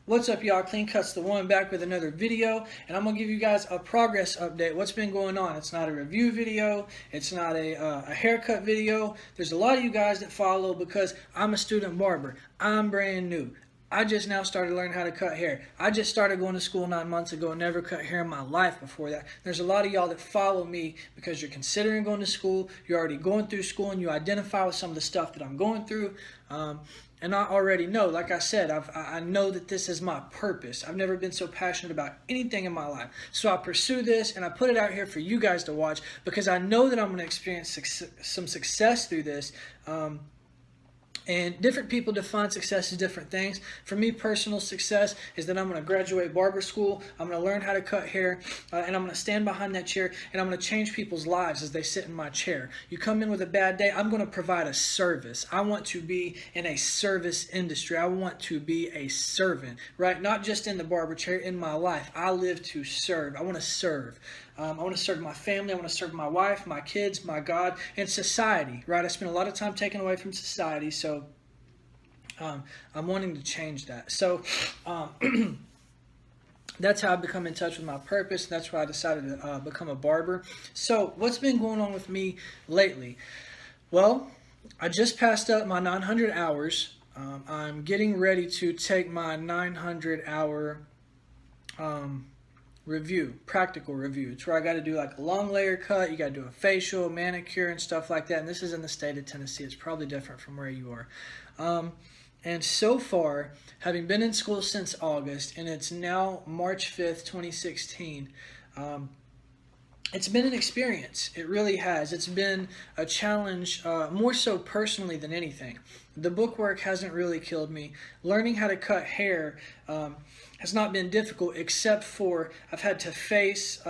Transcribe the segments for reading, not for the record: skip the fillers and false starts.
What's up, y'all? Clean Cuts the One back with another video, and I'm gonna give you guys a progress update. What's been going on? It's not a review video. It's not a haircut video. There's a lot of you guys that follow because I'm a student barber. I'm brand new. I just now started learning how to cut hair. I just started going to school 9 months ago. Never cut hair in my life before that. There's a lot of y'all that follow me because you're considering going to school. You're already going through school and you identify with some of the stuff that I'm going through. And I already know, like I said, I know that this is my purpose. I've never been so passionate about anything in my life. So I pursue this and I put it out here for you guys to watch because I know that I'm going to experience some success through this. And different people define success as different things. For me, personal success is that I'm going to graduate barber school, I'm going to learn how to cut hair, and I'm going to stand behind that chair, and I'm going to change people's lives as they sit in my chair. You come in with a bad day, I'm going to provide a service. I want to be in a service industry. I want to be a servant, right? Not just in the barber chair, in my life. I live to serve. I want to serve. I want to serve my family. I want to serve my wife, my kids, my God, and society, right? I spend a lot of time taken away from society, so I'm wanting to change that. So that's how I become in touch with my purpose. That's why I decided to become a barber. So what's been going on with me lately? Well, I just passed up my 900 hours. I'm getting ready to take my 900-hour practical review. It's where I got to do like a long layer cut, you got to do a facial, manicure, and stuff like that. And this is in the state of Tennessee. It's probably different from where you are. And so far, having been in school since August, and it's now March 5th, 2016, it's been an experience. It really has. It's been a challenge, more so personally than anything. The bookwork hasn't really killed me. Learning how to cut hair has not been difficult, except for I've had to face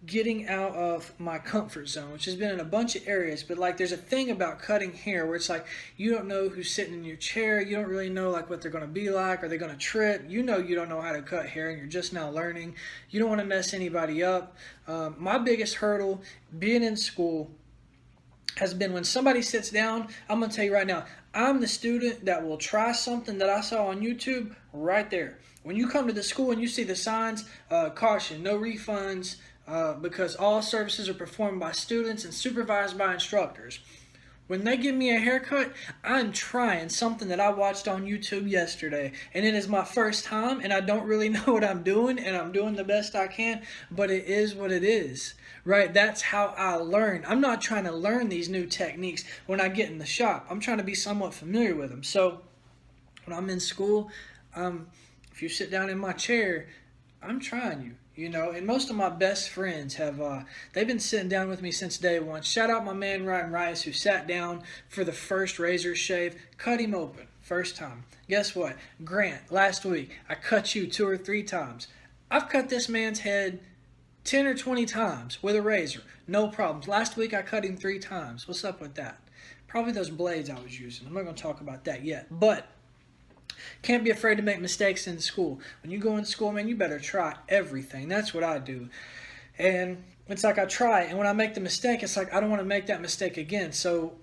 getting out of my comfort zone, which has been in a bunch of areas. But like, there's a thing about cutting hair where it's like you don't know who's sitting in your chair. You don't really know like what they're going to be like. Are they going to trip? You know you don't know how to cut hair and you're just now learning. You don't want to mess anybody up. My biggest hurdle being in school has been when somebody sits down. I'm going to tell you right now, I'm the student that will try something that I saw on YouTube right there. When you come to the school and you see the signs, caution, no refunds, because all services are performed by students and supervised by instructors. When they give me a haircut, I'm trying something that I watched on YouTube yesterday, and it is my first time, and I don't really know what I'm doing, and I'm doing the best I can, but it is what it is, right? That's how I learn. I'm not trying to learn these new techniques when I get in the shop. I'm trying to be somewhat familiar with them. So when I'm in school, if you sit down in my chair, I'm trying you. You know, and most of my best friends have, they've been sitting down with me since day one. Shout out my man Ryan Rice, who sat down for the first razor shave, cut him open, first time. Guess what? Grant, last week, I cut you 2 or 3 times. I've cut this man's head 10 or 20 times with a razor, no problems. Last week, I cut him 3 times. What's up with that? Probably those blades I was using. I'm not going to talk about that yet, but can't be afraid to make mistakes in school. When you go in school, man, you better try everything. That's what I do. And it's like I try, and when I make the mistake, it's like I don't want to make that mistake again. So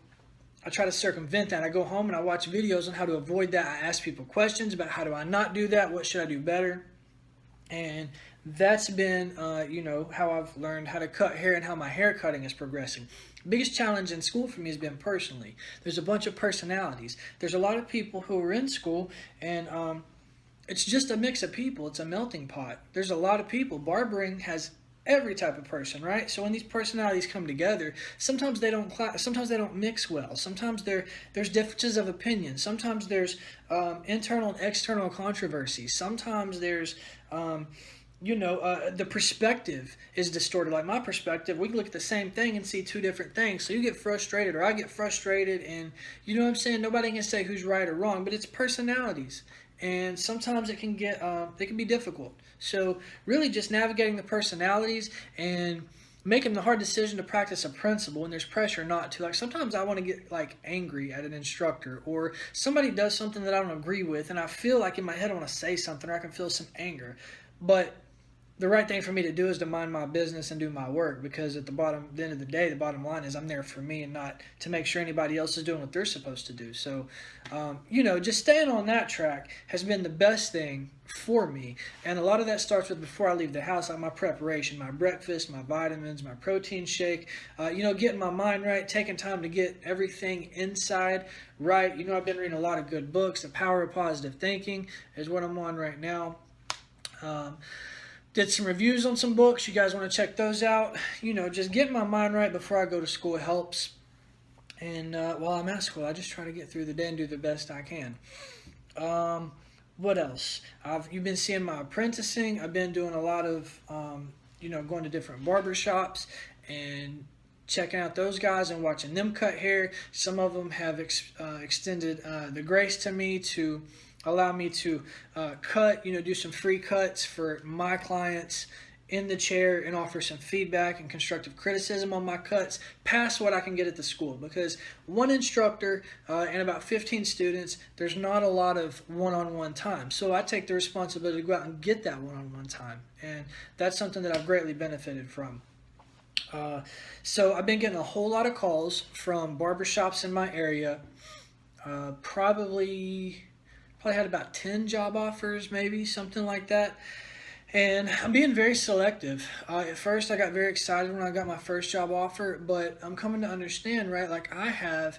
I try to circumvent that. I go home and I watch videos on how to avoid that. I ask people questions about how do I not do that? What should I do better? And that's been, how I've learned how to cut hair and how my hair cutting is progressing. Biggest challenge in school for me has been personally. There's a bunch of personalities. There's a lot of people who are in school, and it's just a mix of people. It's a melting pot. There's a lot of people. Barbering has every type of person, right? So when these personalities come together, sometimes they don't sometimes they don't mix well. Sometimes there's differences of opinion. Sometimes there's internal and external controversies. Sometimes there's the perspective is distorted. Like my perspective, we can look at the same thing and see 2 different things. So you get frustrated, or I get frustrated, and you know what I'm saying? Nobody can say who's right or wrong, but it's personalities. And sometimes it can be difficult. So really just navigating the personalities and making the hard decision to practice a principle when there's pressure not to. Like sometimes I want to get like angry at an instructor, or somebody does something that I don't agree with, and I feel like in my head I want to say something, or I can feel some anger. But the right thing for me to do is to mind my business and do my work, because at the end of the day, the bottom line is I'm there for me and not to make sure anybody else is doing what they're supposed to do. So, just staying on that track has been the best thing for me. And a lot of that starts with before I leave the house, like my preparation, my breakfast, my vitamins, my protein shake, getting my mind right, taking time to get everything inside right. I've been reading a lot of good books. The Power of Positive Thinking is what I'm on right now. Did some reviews on some books. You guys want to check those out. Just getting my mind right before I go to school helps. And while I'm at school, I just try to get through the day and do the best I can. What else? You've been seeing my apprenticing. I've been doing a lot of, going to different barber shops and checking out those guys and watching them cut hair. Some of them have extended the grace to me to allow me to cut, do some free cuts for my clients in the chair and offer some feedback and constructive criticism on my cuts past what I can get at the school. Because one instructor and about 15 students, there's not a lot of one-on-one time. So I take the responsibility to go out and get that one-on-one time. And that's something that I've greatly benefited from. So I've been getting a whole lot of calls from barbershops in my area. Probably had about 10 job offers, maybe something like that. And I'm being very selective. At first, I got very excited when I got my first job offer, but I'm coming to understand, right? Like I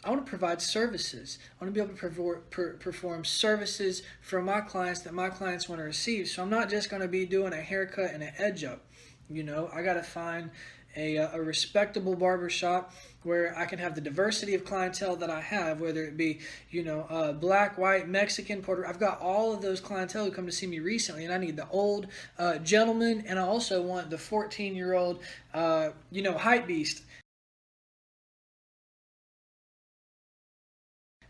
want to provide services. I want to be able to perform services for my clients that my clients want to receive. So I'm not just going to be doing a haircut and an edge up. I got to find a respectable barbershop where I can have the diversity of clientele that I have, whether it be, black, white, Mexican, Puerto Rican. I've got all of those clientele who come to see me recently, and I need the old gentleman, and I also want the 14-year-old, hype beast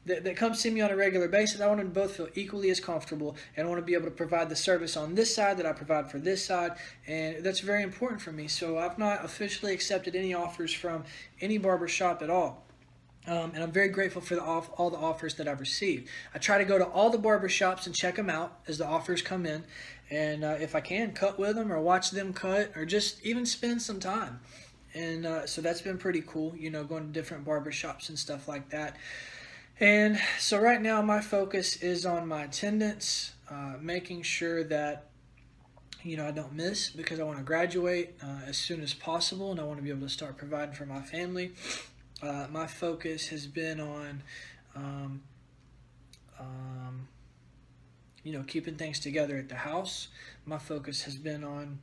that come see me on a regular basis. I want them to both feel equally as comfortable, and I want to be able to provide the service on this side that I provide for this side, and that's very important for me. So I've not officially accepted any offers from any barbershop at all. And I'm very grateful for all the offers that I've received. I try to go to all the barbershops and check them out as the offers come in, and if I can, cut with them or watch them cut or just even spend some time. And so that's been pretty cool, going to different barbershops and stuff like that. And so right now my focus is on my attendance, making sure that I don't miss, because I want to graduate as soon as possible, and I want to be able to start providing for my family. My focus has been on keeping things together at the house. My focus has been on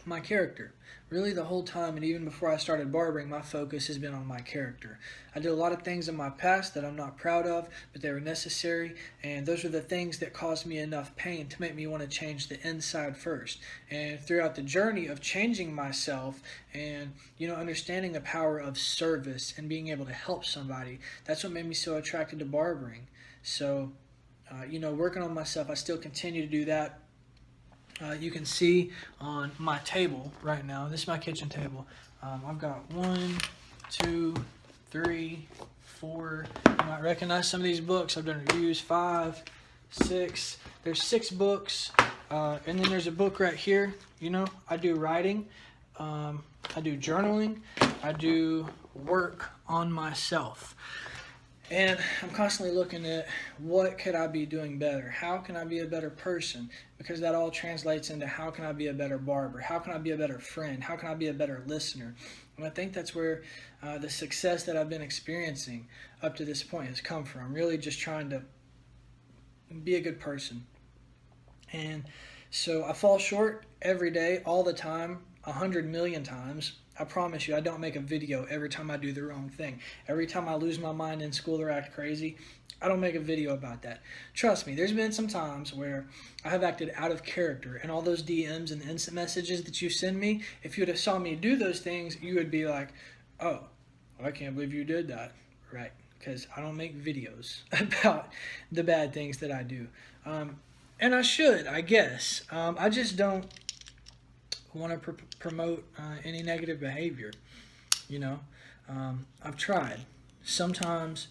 my character. Really the whole time, and even before I started barbering, my focus has been on my character. I did a lot of things in my past that I'm not proud of, but they were necessary, and those are the things that caused me enough pain to make me want to change the inside first. And throughout the journey of changing myself and understanding the power of service and being able to help somebody, that's what made me so attracted to barbering. So working on myself, I still continue to do that. You can see on my table right now, this is my kitchen table. I've got 1, 2, 3, 4. You might recognize some of these books. I've done reviews, 5, 6. There's 6 books. And then there's a book right here. I do writing. I do journaling. I do work on myself. And I'm constantly looking at what could I be doing better? How can I be a better person? Because that all translates into how can I be a better barber? How can I be a better friend? How can I be a better listener? And I think that's where the success that I've been experiencing up to this point has come from. Really just trying to be a good person. And so I fall short every day, all the time, 100 million times. I promise you, I don't make a video every time I do the wrong thing. Every time I lose my mind in school or act crazy, I don't make a video about that. Trust me, there's been some times where I have acted out of character, and all those DMs and the instant messages that you send me, if you would have saw me do those things, you would be like, oh, I can't believe you did that. Right, because I don't make videos about the bad things that I do. And I should, I guess. I just don't want to promote any negative behavior. I've tried. Sometimes,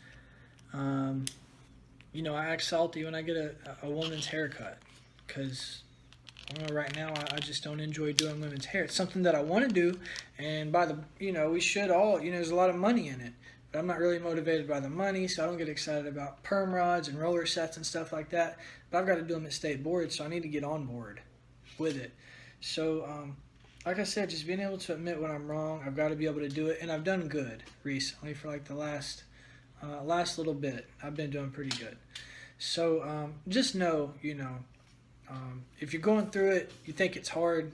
I act salty when I get a woman's haircut, because Right now, I just don't enjoy doing women's hair. It's something that I want to do, and by the, we should all, there's a lot of money in it. But I'm not really motivated by the money, so I don't get excited about perm rods and roller sets and stuff like that. But I've got to do them at state board, so I need to get on board with it. So, like I said, just being able to admit when I'm wrong, I've got to be able to do it, and I've done good recently for like the last little bit. I've been doing pretty good. So just know, if you're going through it, you think it's hard,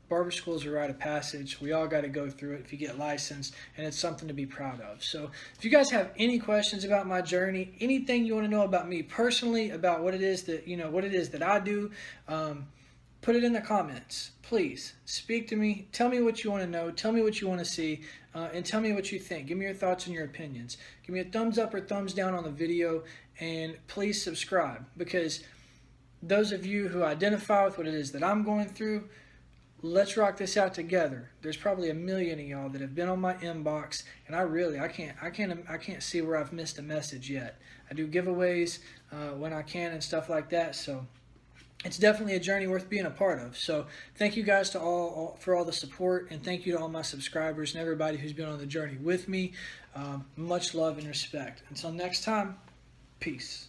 barber school is a rite of passage. We all got to go through it if you get licensed, and it's something to be proud of. So if you guys have any questions about my journey, anything you want to know about me personally, about what it is that I do, put it in the comments. Please speak to me. Tell me what you want to know. Tell me what you want to see, and tell me what you think. Give me your thoughts and your opinions. Give me a thumbs up or thumbs down on the video, and please subscribe, because those of you who identify with what it is that I'm going through, let's rock this out together. There's probably a million of y'all that have been on my inbox, and I can't see where I've missed a message yet. I do giveaways when I can and stuff like that, so it's definitely a journey worth being a part of. So thank you guys to all for all the support, and thank you to all my subscribers and everybody who's been on the journey with me. Much love and respect. Until next time, peace.